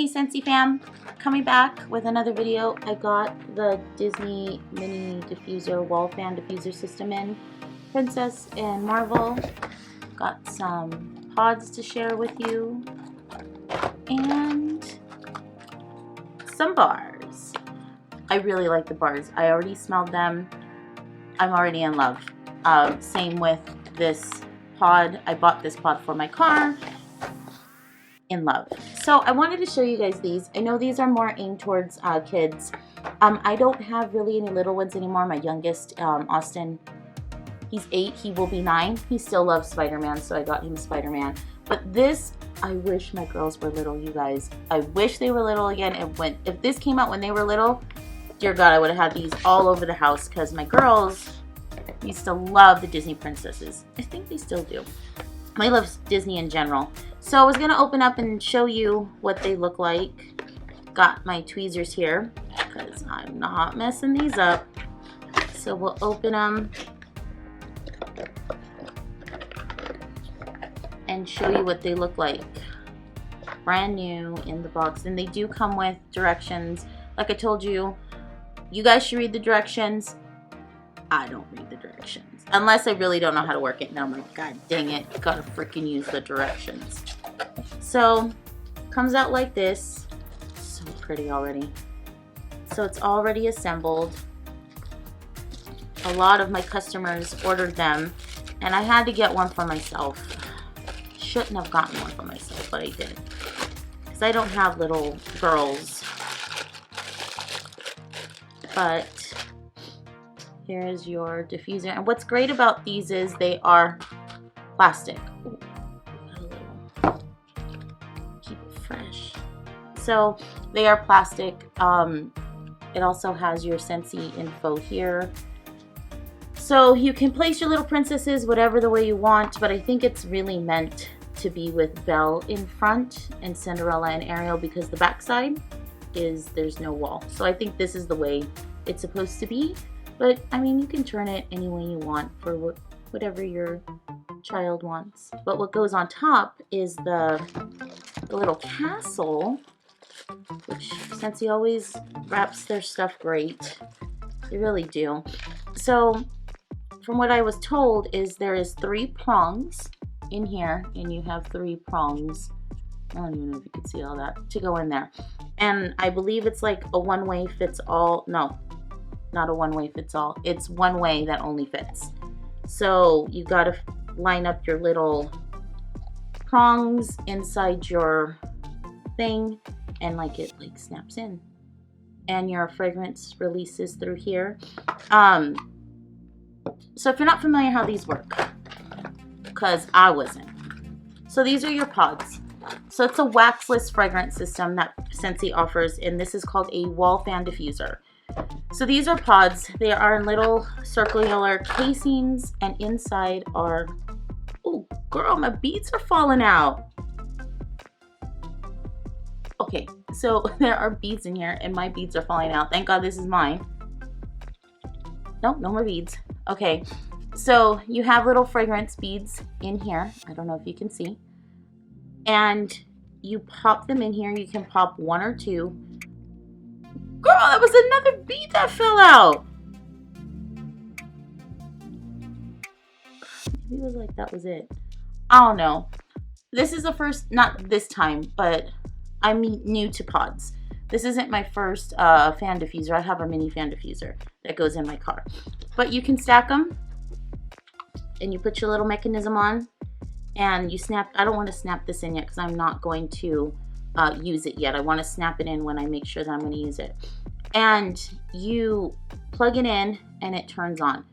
Scentsy fam, coming back with another video. I got the Disney mini diffuser wall fan diffuser system in Princess and Marvel. Got some pods to share with you and some bars. I really like the bars. I already smelled them. I'm already in love. Same with this pod. I bought this pod for my car. In love. So I wanted to show you guys these. I know these are more aimed towards kids. I don't have really any little ones anymore. My youngest, Austin, he's 8. He will be 9. He still loves Spider-Man, so I got him Spider-Man. But this, I wish my girls were little, you guys. I wish they were little again. And if this came out when they were little, dear God, I would have had these all over the house because my girls used to love the Disney princesses. I think they still do. They love Disney in general. So I was going to open up and show you what they look like. Got my tweezers here because I'm not messing these up. So we'll open them and show you what they look like. Brand new in the box. And they do come with directions. Like I told you, you guys should read the directions. I don't read the directions. Unless I really don't know how to work it. And I'm like, God dang it, gotta freaking use the directions. So, comes out like this. So pretty already. So it's already assembled. A lot of my customers ordered them. And I had to get one for myself. Shouldn't have gotten one for myself, but I did. Because I don't have little girls. But here's your diffuser. And what's great about these is they are plastic. Ooh, keep it fresh. So they are plastic. It also has your Scentsy info here. So you can place your little princesses whatever the way you want, but I think it's really meant to be with Belle in front and Cinderella and Ariel because the backside is there's no wall. So I think this is the way it's supposed to be. But, I mean, you can turn it any way you want for whatever your child wants. But what goes on top is the little castle, which Scentsy always wraps their stuff great. They really do. So, from what I was told is there is 3 prongs in here, and you have 3 prongs. I don't even know if you can see all that to go in there. And I believe it's like a one-way fits all. No. Not a one-way fits all. It's one way that only fits. So you gotta line up your little prongs inside your thing and like it like snaps in. And your fragrance releases through here. So if you're not familiar how these work, because I wasn't. So these are your pods. So it's a waxless fragrance system that Scentsy offers, and this is called a wall fan diffuser. So these are pods. They are in little circular casings, and inside are, oh girl, my beads are falling out. Okay, so there are beads in here and my beads are falling out. Thank God this is mine. Nope, no more beads. Okay, so you have little fragrance beads in here. I don't know if you can see. And you pop them in here. You can pop 1 or 2. Girl, that was another bead that fell out. Maybe it was like that was it. I don't know. This is the first, not this time, but I'm new to pods. This isn't my first fan diffuser. I have a mini fan diffuser that goes in my car. But you can stack them and you put your little mechanism on and you snap. I don't want to snap this in yet because I'm not going to use it yet. I want to snap it in when I make sure that I'm going to use it. And you plug it in and it turns on.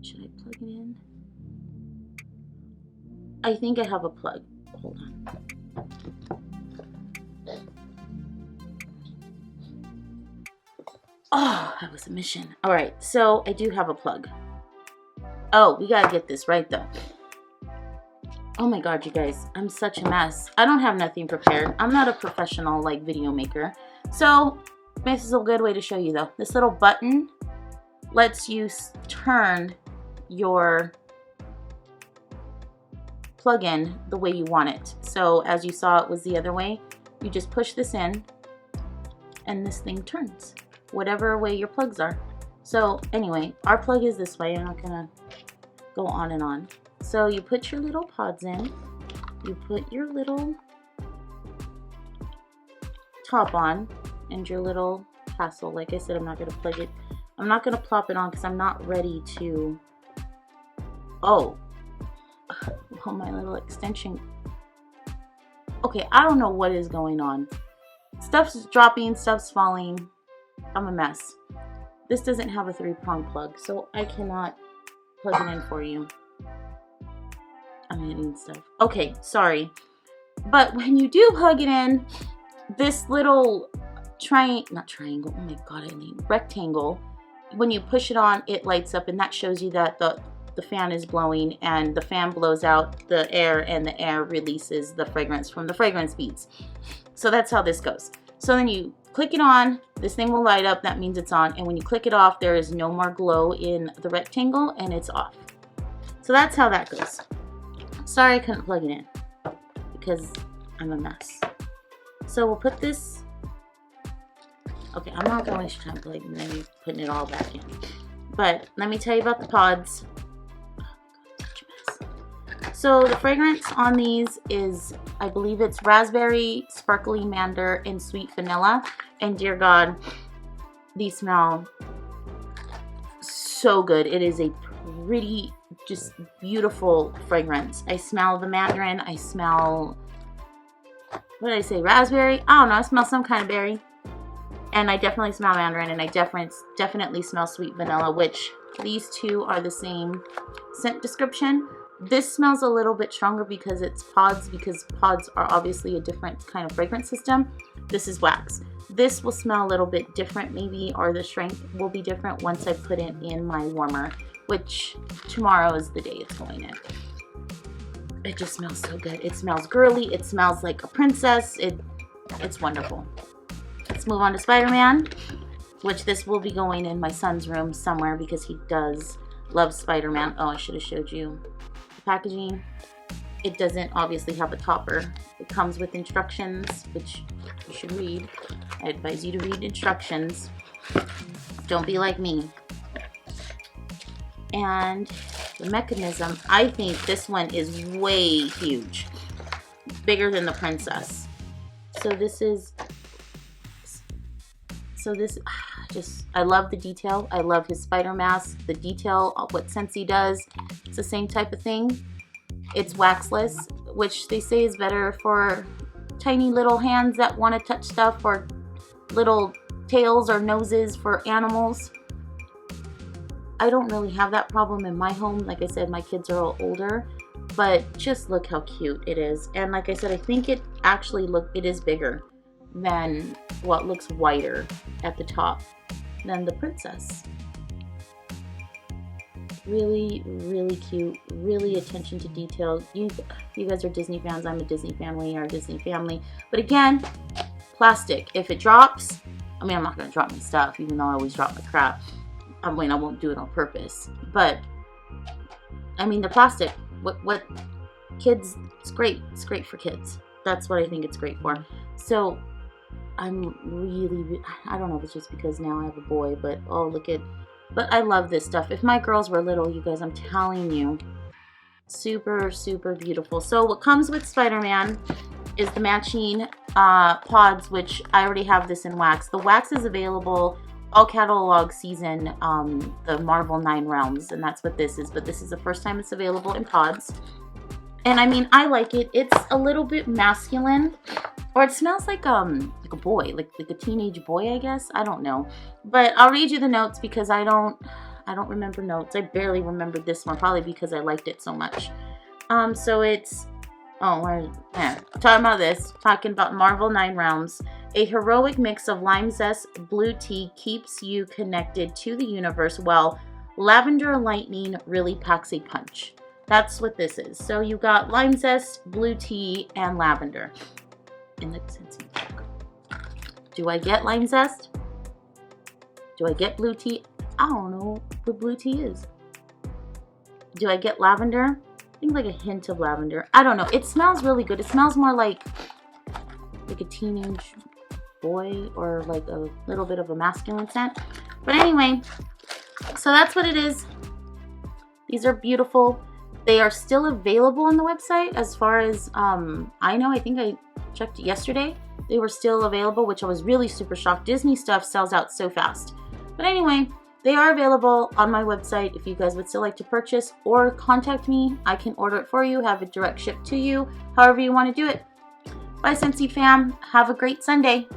Should I plug it in? I think I have a plug. Hold on. Oh, that was a mission. All right, so I do have a plug. Oh, we gotta get this right though. Oh my God, you guys, I'm such a mess. I don't have nothing prepared. I'm not a professional like video maker. So this is a good way to show you though. This little button lets you turn your plug-in the way you want it. So as you saw, it was the other way. You just push this in and this thing turns whatever way your plugs are. So anyway, our plug is this way. I'm not gonna go on and on. So you put your little pods in, you put your little top on and your little tassel. Like I said, I'm not gonna plug it, I'm not gonna plop it on because I'm not ready to, oh, my little extension. Okay, I don't know what is going on. Stuff's dropping, stuff's falling. I'm a mess. This doesn't have a 3-prong plug, so I cannot plug it in for you. I'm hitting stuff. Okay, sorry. But when you do plug it in, this little not triangle, oh my god, I mean rectangle, when you push it on, it lights up, and that shows you that the fan is blowing, and the fan blows out the air, and the air releases the fragrance from the fragrance beads. So that's how this goes. So then you click it on, this thing will light up, that means it's on, and when you click it off, there is no more glow in the rectangle, and it's off. So that's how that goes. Sorry I couldn't plug it in, because I'm a mess. So we'll put this, okay, I'm not gonna waste time plugging maybe putting it all back in. But let me tell you about the pods. So the fragrance on these is, I believe it's raspberry, sparkly mandarin, and sweet vanilla. And dear God, these smell so good. It is a pretty, just beautiful fragrance. I smell the mandarin. I smell, what did I say, raspberry? I don't know. I smell some kind of berry. And I definitely smell mandarin, and I definitely smell sweet vanilla, which these two are the same scent description. This smells a little bit stronger because it's pods, because pods are obviously a different kind of fragrance system. This is wax. This will smell a little bit different maybe, or the strength will be different once I put it in my warmer, which tomorrow is the day it's going in. It just smells so good. It smells girly. It smells like a princess. It's wonderful. Let's move on to Spider-Man, which this will be going in my son's room somewhere because he does love Spider-Man. Oh, I should have showed you the packaging. It doesn't obviously have a topper. It comes with instructions, which you should read. I advise you to read instructions. Don't be like me. And the mechanism, I think this one is way huge. Bigger than the princess. So this, I love the detail. I love his spider mask, the detail of what Scentsy does. It's the same type of thing. It's waxless, which they say is better for tiny little hands that want to touch stuff, or little tails or noses for animals. I don't really have that problem in my home. Like I said, my kids are all older, but just look how cute it is. And like I said, I think it actually it is bigger than what looks wider at the top than the princess. Really, really cute. Really attention to detail. You guys are Disney fans. I'm a Disney fan. We are a Disney family. But again, plastic. If it drops, I mean, I'm not going to drop my stuff, even though I always drop my crap. I mean, I won't do it on purpose. But, I mean, the plastic, what kids, it's great. It's great for kids. That's what I think it's great for. So, I'm really, I don't know if it's just because now I have a boy, but oh, but I love this stuff. If my girls were little, you guys, I'm telling you, super, super beautiful. So what comes with Spider-Man is the matching pods, which I already have this in wax. The wax is available all catalog season, the Marvel 9 Realms, and that's what this is. But this is the first time it's available in pods. And I mean, I like it. It's a little bit masculine, or it smells like a boy, like a teenage boy, I guess. I don't know. But I'll read you the notes because I don't remember notes. I barely remembered this one, probably because I liked it so much. So it's, talking about Marvel 9 Realms. A heroic mix of lime zest, blue tea keeps you connected to the universe, while lavender lightning really packs a punch. That's what this is. So you got lime zest, blue tea, and lavender in the Scentsy book. Do I get lime zest? Do I get blue tea? I don't know what blue tea is. Do I get lavender? I think like a hint of lavender. I don't know. It smells really good. It smells more like like a teenage boy or like a little bit of a masculine scent. But anyway, so that's what it is. These are beautiful. They are still available on the website as far as I know. I think I checked yesterday. They were still available, which I was really super shocked. Disney stuff sells out so fast. But anyway, they are available on my website if you guys would still like to purchase or contact me. I can order it for you, have it direct shipped to you, however you want to do it. Bye, Scentsy fam. Have a great Sunday.